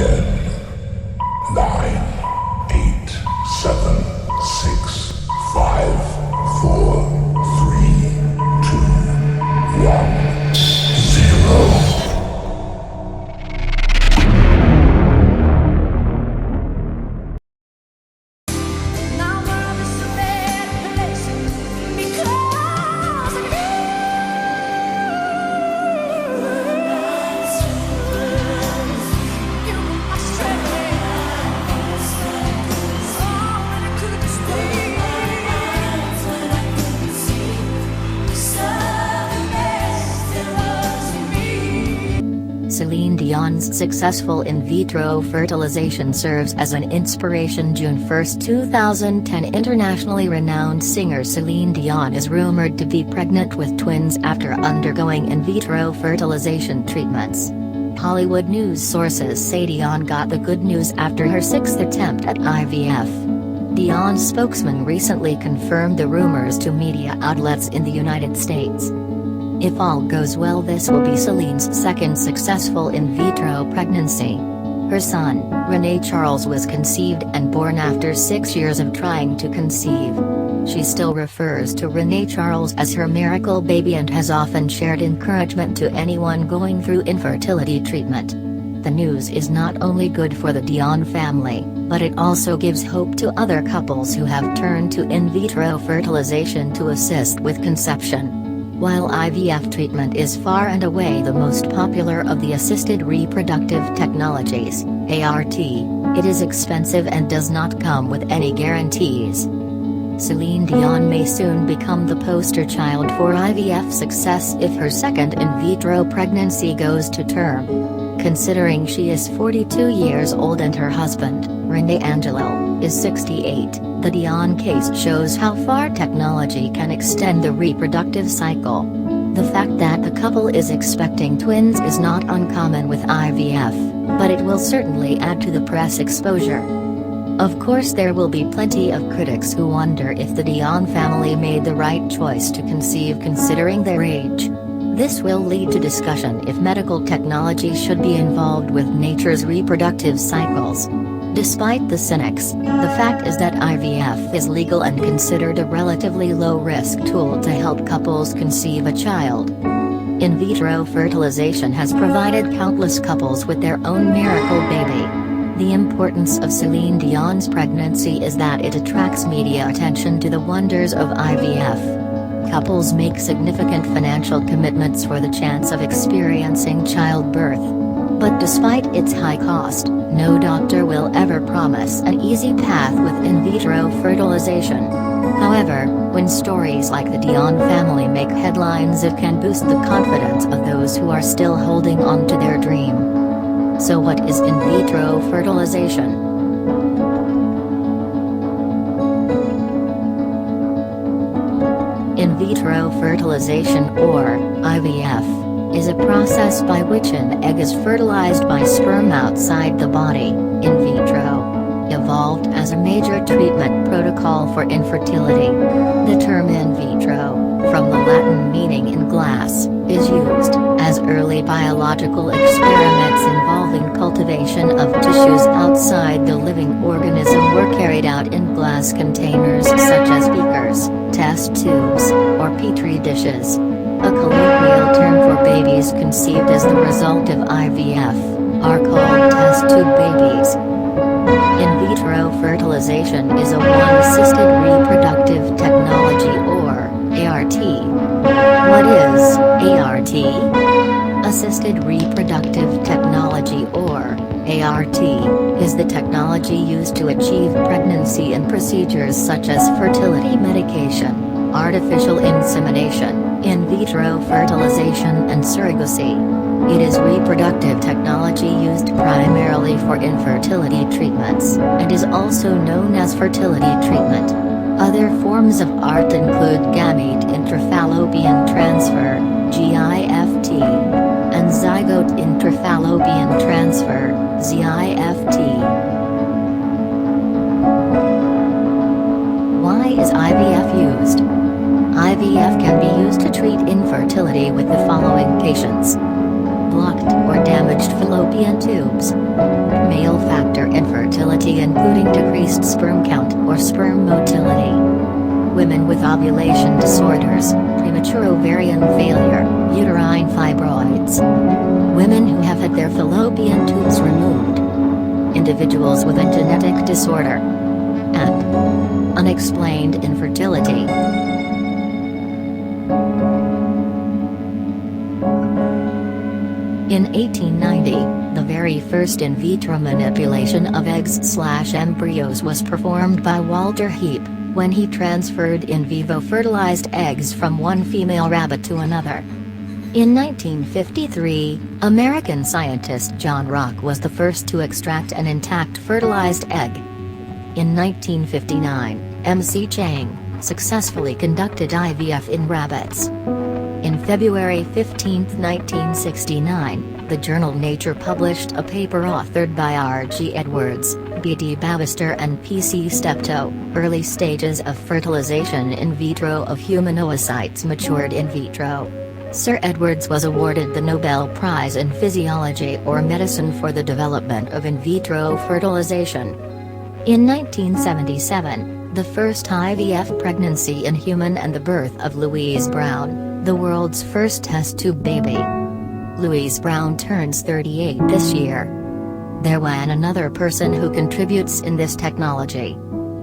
10, 9, 8, 7, 6, 5, 4, 3, 2, 1, 0. Celine Dion's successful in vitro fertilization serves as an inspiration. June 1, 2010, internationally renowned singer Celine Dion is rumored to be pregnant with twins after undergoing in vitro fertilization treatments. Hollywood news sources say Dion got the good news after her sixth attempt at IVF. Dion's spokesman recently confirmed the rumors to media outlets in the United States. If all goes well, this will be Celine's second successful in vitro pregnancy. Her son, René Charles, was conceived and born after 6 years of trying to conceive. She still refers to René Charles as her miracle baby and has often shared encouragement to anyone going through infertility treatment. The news is not only good for the Dion family, but it also gives hope to other couples who have turned to in vitro fertilization to assist with conception. While IVF treatment is far and away the most popular of the assisted reproductive technologies, ART, it is expensive and does not come with any guarantees. Celine Dion may soon become the poster child for IVF success if her second in vitro pregnancy goes to term. Considering she is 42 years old and her husband, René Angelo, is 68, the Dion case shows how far technology can extend the reproductive cycle. The fact that the couple is expecting twins is not uncommon with IVF, but it will certainly add to the press exposure. Of course, there will be plenty of critics who wonder if the Dion family made the right choice to conceive considering their age. This will lead to discussion if medical technology should be involved with nature's reproductive cycles. Despite the cynics, the fact is that IVF is legal and considered a relatively low-risk tool to help couples conceive a child. In vitro fertilization has provided countless couples with their own miracle baby. The importance of Celine Dion's pregnancy is that it attracts media attention to the wonders of IVF. Couples make significant financial commitments for the chance of experiencing childbirth. But despite its high cost, no doctor will ever promise an easy path with in vitro fertilization. However, when stories like the Dion family make headlines, it can boost the confidence of those who are still holding on to their dream. So what is in vitro fertilization? In vitro fertilization, or IVF, is a process by which an egg is fertilized by sperm outside the body, in vitro. Evolved as a major treatment protocol for infertility. The term in vitro, from the Latin meaning in glass, is used as early biological experiments involving cultivation of tissues outside the living organism were carried out in glass containers such as beakers, test tubes, or petri dishes. A colloquial term for babies conceived as the result of IVF are called test tube babies. In vitro fertilization is a one-assisted reproductive technology, or ART. What is ART? Assisted reproductive technology, or ART, is the technology used to achieve pregnancy in procedures such as fertility medication, artificial insemination, in vitro fertilization and surrogacy. It is reproductive technology used primarily for infertility treatments, and is also known as fertility treatment. Other forms of ART include gamete intrafallopian transfer, GIFT, and zygote intrafallopian transfer, ZIFT. Why is IVF used? IVF can be used to treat infertility with the following patients: blocked or damaged fallopian tubes, including decreased sperm count or sperm motility. Women with ovulation disorders, premature ovarian failure, uterine fibroids. Women who have had their fallopian tubes removed. Individuals with a genetic disorder. And unexplained infertility. In 1890, the very first in vitro manipulation of eggs/embryos was performed by Walter Heap, when he transferred in vivo fertilized eggs from one female rabbit to another. In 1953, American scientist John Rock was the first to extract an intact fertilized egg. In 1959, M.C. Chang successfully conducted IVF in rabbits. In February 15, 1969, the journal Nature published a paper authored by R.G. Edwards, B.D. Babister and P.C. Steptoe, Early Stages of Fertilization in Vitro of Human Oocytes Matured in Vitro. Sir Edwards was awarded the Nobel Prize in Physiology or Medicine for the development of in vitro fertilization. In 1977, the first IVF pregnancy in human and the birth of Louise Brown, the world's first test tube baby. Louise Brown turns 38 this year. There was another person who contributes in this technology.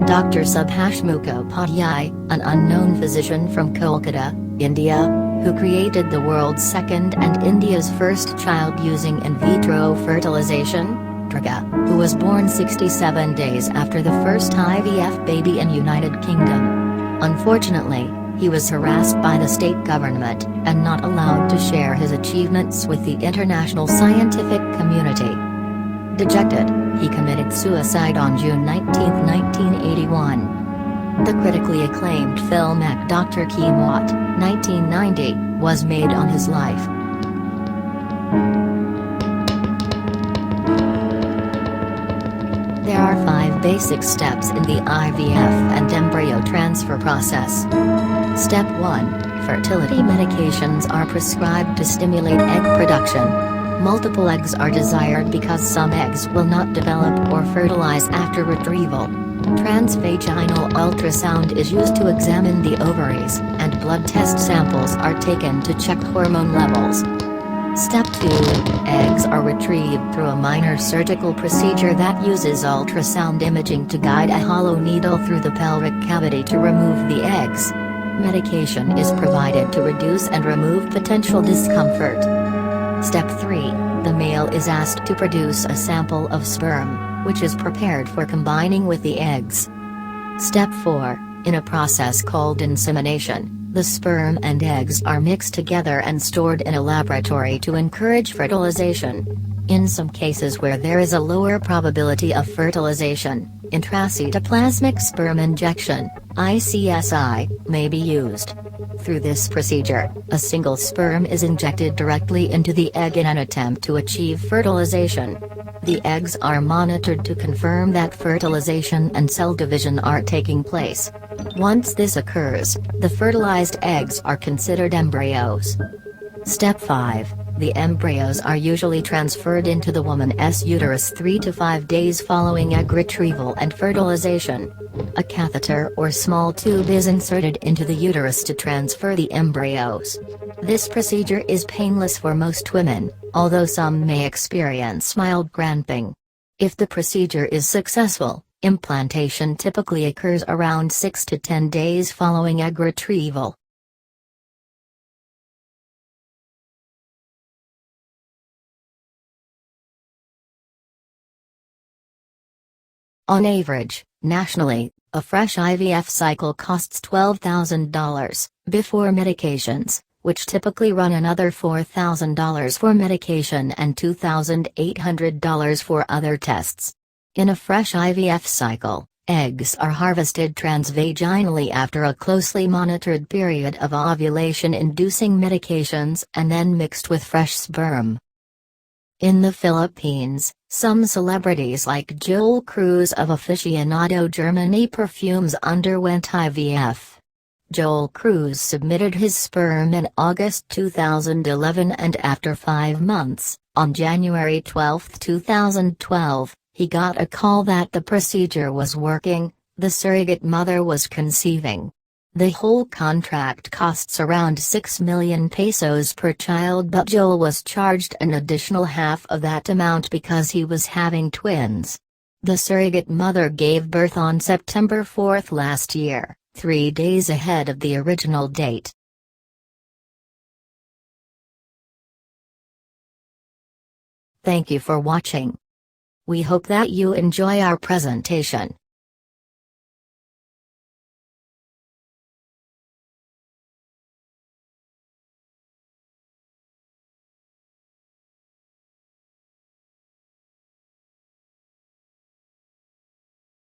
Dr. Subhash Mukhopadhyay, an unknown physician from Kolkata, India, who created the world's second and India's first child using in vitro fertilization, Durga, who was born 67 days after the first IVF baby in United Kingdom. Unfortunately, he was harassed by the state government, and not allowed to share his achievements with the international scientific community. Dejected, he committed suicide on June 19, 1981. The critically acclaimed film Ek Dr. Ki Maut, 1990, was made on his life. There are 5 basic steps in the IVF and embryo transfer process. Step 1. Fertility medications are prescribed to stimulate egg production. Multiple eggs are desired because some eggs will not develop or fertilize after retrieval. Transvaginal ultrasound is used to examine the ovaries, and blood test samples are taken to check hormone levels. Step 2. Eggs are retrieved through a minor surgical procedure that uses ultrasound imaging to guide a hollow needle through the pelvic cavity to remove the eggs. Medication is provided to reduce and remove potential discomfort. Step 3. The male is asked to produce a sample of sperm, which is prepared for combining with the eggs. Step 4. In a process called insemination, the sperm and eggs are mixed together and stored in a laboratory to encourage fertilization. In some cases where there is a lower probability of fertilization, intracytoplasmic sperm injection, ICSI, may be used. Through this procedure, a single sperm is injected directly into the egg in an attempt to achieve fertilization. The eggs are monitored to confirm that fertilization and cell division are taking place. Once this occurs, the fertilized eggs are considered embryos. Step 5. The embryos are usually transferred into the woman's uterus 3 to 5 days following egg retrieval and fertilization. A catheter or small tube is inserted into the uterus to transfer the embryos. This procedure is painless for most women, although some may experience mild cramping. If the procedure is successful, implantation typically occurs around 6 to 10 days following egg retrieval. On average, nationally, a fresh IVF cycle costs $12,000, before medications, which typically run another $4,000 for medication and $2,800 for other tests. In a fresh IVF cycle, eggs are harvested transvaginally after a closely monitored period of ovulation-inducing medications and then mixed with fresh sperm. In the Philippines, some celebrities like Joel Cruz of Aficionado Germany Perfumes underwent IVF. Joel Cruz submitted his sperm in August 2011 and after 5 months, on January 12, 2012, He got a call that the procedure was working, the surrogate mother was conceiving. The whole contract costs around 6 million pesos per child, but Joel was charged an additional half of that amount because he was having twins. The surrogate mother gave birth on September 4 last year, 3 days ahead of the original date. Thank you for watching. We hope that you enjoy our presentation.